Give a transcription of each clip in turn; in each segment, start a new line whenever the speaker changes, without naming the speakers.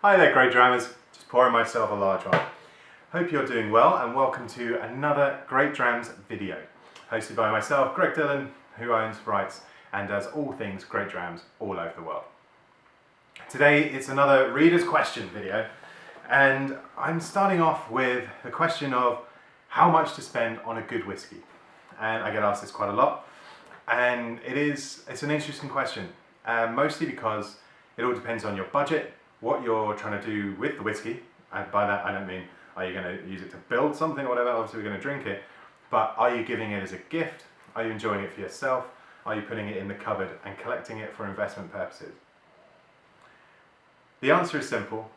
Hi there, GreatDrams. Just pouring myself a large one. Hope you're doing well and welcome to another GreatDrams video. Hosted by myself, Greg Dillon, who owns, writes and does all things GreatDrams all over the world. Today it's another reader's question video, and I'm starting off with the question of how much to spend on a good whiskey. And I get asked this quite a lot, and it's an interesting question, mostly because it all depends on your budget, what you're trying to do with the whiskey, and by that I don't mean are you going to use it to build something or whatever, obviously we're going to drink it, but are you giving it as a gift, are you enjoying it for yourself, are you putting it in the cupboard and collecting it for investment purposes? The answer is simple,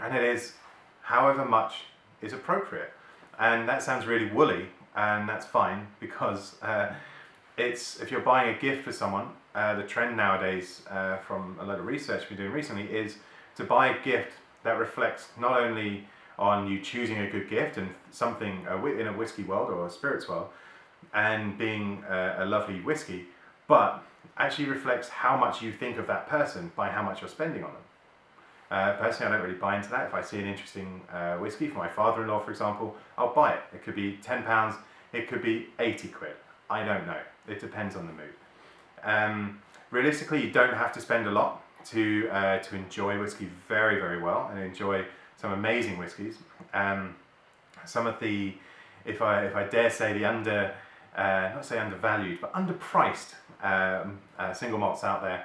and it is however much is appropriate. And that sounds really woolly, and that's fine, because if you're buying a gift for someone, the trend nowadays from a lot of research we've been doing recently is to buy a gift that reflects not only on you choosing a good gift and something in a whiskey world or a spirits world and being a lovely whiskey, but actually reflects how much you think of that person by how much you're spending on them. Personally, I don't really buy into that. If I see an interesting whiskey for my father-in-law, for example, I'll buy it. It could be £10, it could be 80 quid. I don't know. It depends on the mood. Realistically, you don't have to spend a lot to enjoy whiskey very, very well and enjoy some amazing whiskies. Some of the, if I dare say, the not say undervalued, but underpriced single malts out there.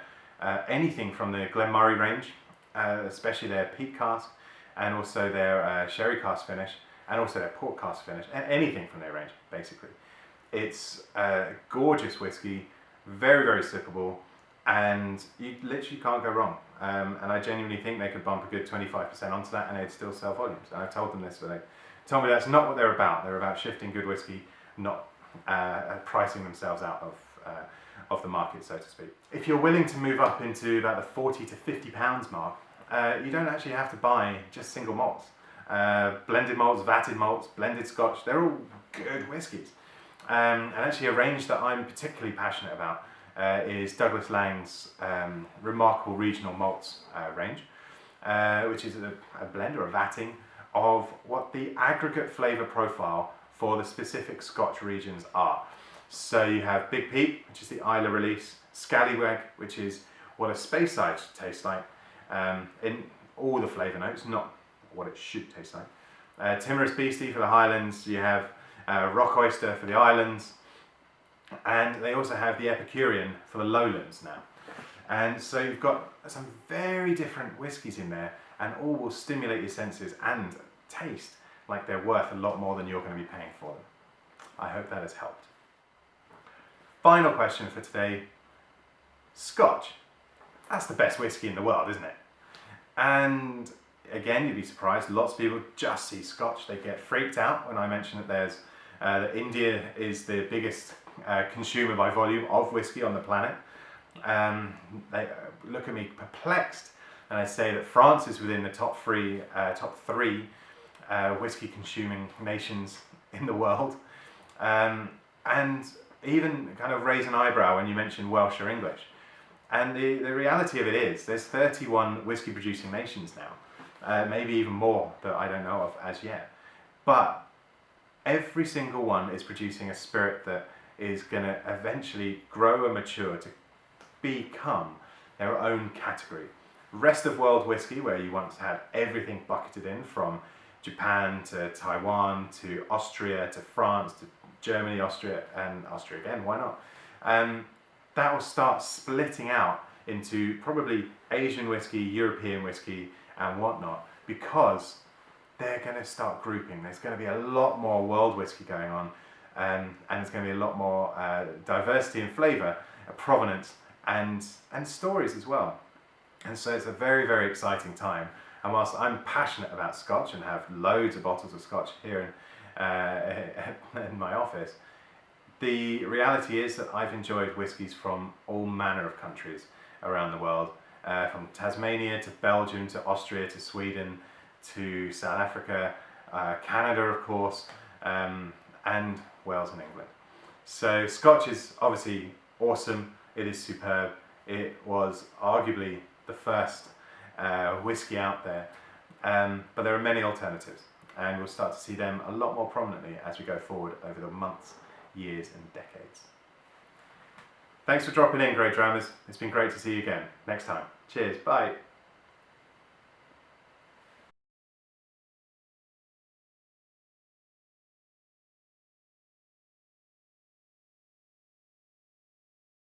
Anything from the Glenmorangie range, especially their peat cask, and also their sherry cask finish, and also their port cask finish, and anything from their range, basically. It's a gorgeous whiskey, very, very sippable, and you literally can't go wrong. And I genuinely think they could bump a good 25% onto that and they'd still sell volumes. And I've told them this, but they told me that's not what they're about. They're about shifting good whiskey, not pricing themselves out of the market, so to speak. If you're willing to move up into about the £40 to £50 mark, you don't actually have to buy just single malts. Blended malts, vatted malts, blended Scotch, they're all good whiskies. And actually a range that I'm particularly passionate about is Douglas Lang's remarkable regional malts range, which is a blend or a vatting of what the aggregate flavour profile for the specific Scotch regions are. So you have Big Peat, which is the Islay release, Scallywag, which is what a Speyside tastes like, in all the flavour notes, not what it should taste like. Timorous Beastie for the Highlands, you have Rock Oyster for the Islands, and they also have the Epicurean for the Lowlands now. And so you've got some very different whiskies in there, and all will stimulate your senses and taste like they're worth a lot more than you're going to be paying for them. I hope that has helped. Final question for today. Scotch. That's the best whiskey in the world, isn't it? And again, you'd be surprised, lots of people just see Scotch. They get freaked out when I mention that that India is the biggest consumer by volume of whiskey on the planet. They look at me perplexed, and I say that France is within the top three whiskey consuming nations in the world, and even kind of raise an eyebrow when you mention Welsh or English. And the reality of it is there's 31 whiskey producing nations now, maybe even more that I don't know of as yet, but every single one is producing a spirit that is going to eventually grow and mature to become their own category. Rest of world whiskey, where you once had everything bucketed in from Japan to Taiwan to Austria to France to Germany, Austria, and Austria again, why not? That will start splitting out into probably Asian whiskey, European whiskey, and whatnot, because they're going to start grouping. There's going to be a lot more world whiskey going on, and there's going to be a lot more diversity in flavour, provenance, and stories as well. And so it's a very, very exciting time. And whilst I'm passionate about Scotch and have loads of bottles of Scotch here in my office, the reality is that I've enjoyed whiskies from all manner of countries around the world, from Tasmania to Belgium to Austria to Sweden to South Africa, Canada of course, and Wales and England. So Scotch is obviously awesome, it is superb, it was arguably the first whiskey out there. But there are many alternatives, and we'll start to see them a lot more prominently as we go forward over the months, years and decades. Thanks for dropping in, GreatDrams. It's been great to see you again. Next time. Cheers. Bye.